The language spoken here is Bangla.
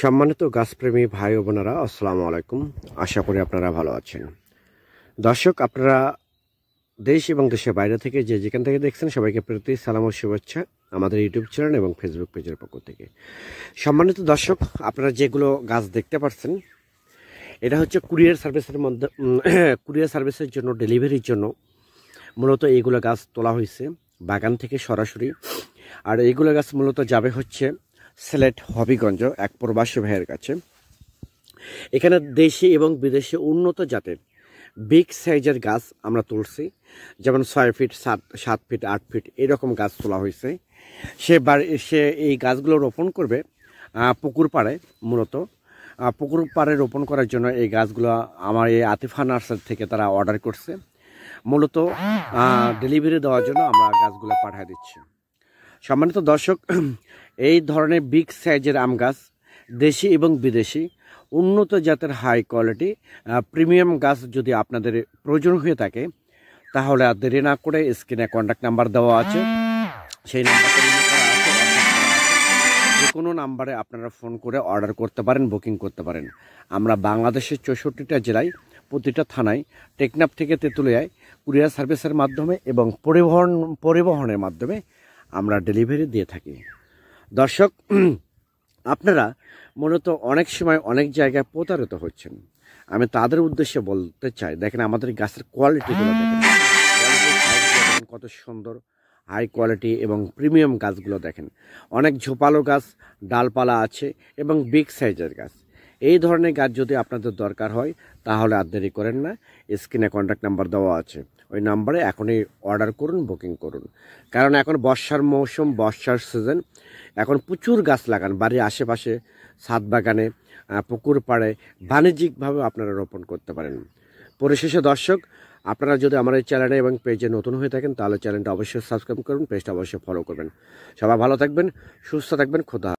সম্মানিত গাছপ্রেমী ভাই ও বোনেরা, আসসালামু আলাইকুম। আশা করি আপনারা ভালো আছেন। দর্শক, আপনারা দেশ এবং দেশের বাইরে থেকে যে যেখান থেকে দেখছেন সবাইকে প্রীতি সালাম ও শুভেচ্ছা আমাদের ইউটিউব চ্যানেল এবং ফেসবুক পেজের পক্ষ থেকে। সম্মানিত দর্শক, আপনারা যেগুলো গাছ দেখতে পাচ্ছেন এটা হচ্ছে কুরিয়ার সার্ভিসের মধ্যে কুরিয়ার সার্ভিসের জন্য, ডেলিভারির জন্য মূলত এইগুলো গাছ তোলা হয়েছে বাগান থেকে সরাসরি। আর এইগুলো গাছ মূলত যাবে হচ্ছে সিলেট হবিগঞ্জ এক প্রবাসী ভাইয়ের কাছে। এখানে দেশি এবং বিদেশি উন্নত জাতের বিগ সাইজের গাছ আমরা তুলছি, যেমন 6 ফিট 7 ফিট 8 ফিট এরকম গাছ তোলা হয়েছে। সে এই গাছগুলো রোপণ করবে পুকুর পাড়ে। মূলত পুকুর পাড়ে রোপণ করার জন্য এই গাছগুলো আমার এই আতিফা নার্সারি থেকে তারা অর্ডার করছে। মূলত ডেলিভারি দেওয়ার জন্য আমরা গাছগুলো পাঠিয়ে দিচ্ছি। সম্মানিত দর্শক, এই ধরনের বিগ সাইজের আম গাছ দেশি এবং বিদেশি উন্নত জাতের হাই কোয়ালিটি প্রিমিয়াম গাছ যদি আপনাদের প্রয়োজন হয়ে থাকে তাহলে আর দেরি না করে স্ক্রিনে কন্ট্যাক্ট নাম্বার দেওয়া আছে, সেই নাম্বারটা যে কোনো নাম্বারে আপনারা ফোন করে অর্ডার করতে পারেন, বুকিং করতে পারেন। আমরা বাংলাদেশের 64টা জেলায় প্রতিটা থানায় টেকনাফ থেকে তেঁতুলিয়ায় কুরিয়ার সার্ভিসের মাধ্যমে এবং পরিবহনের মাধ্যমে আমরা ডেলিভারি দিয়ে থাকি। দর্শক, আপনারা মূলত অনেক সময় অনেক জায়গায় প্রতারিত হচ্ছেন। আমি তাদের উদ্দেশ্যে বলতে চাই, দেখেন আমাদের গাছের কোয়ালিটিগুলো দেখেন, কত সুন্দর হাই কোয়ালিটি এবং প্রিমিয়াম গাছগুলো দেখেন। অনেক ঝোপালো গাছ, ডালপালা আছে এবং বিগ সাইজের গাছ। এই ধরনের গাছ যদি আপনাদের দরকার হয় তাহলে আর দেরি করেন না, স্ক্রিনে কন্ট্যাক্ট নাম্বার দেওয়া আছে, ওই নাম্বারে এখনই অর্ডার করুন, বুকিং করুন। কারণ এখন বর্ষার মৌসুম, বর্ষার সিজন, এখন প্রচুর গাছ লাগান বাড়ির আশেপাশে, ছাদ বাগানে, পুকুর পাড়ে বাণিজ্যিকভাবে আপনারা রোপণ করতে পারেন। পরিশেষে দর্শক, আপনারা যদি আমার এই চ্যানেলে এবং পেজে নতুন হয়ে থাকেন তাহলে চ্যানেলটা অবশ্যই সাবস্ক্রাইব করুন, পেজটা অবশ্যই ফলো করবেন। সবাই ভালো থাকবেন, সুস্থ থাকবেন, খোদা।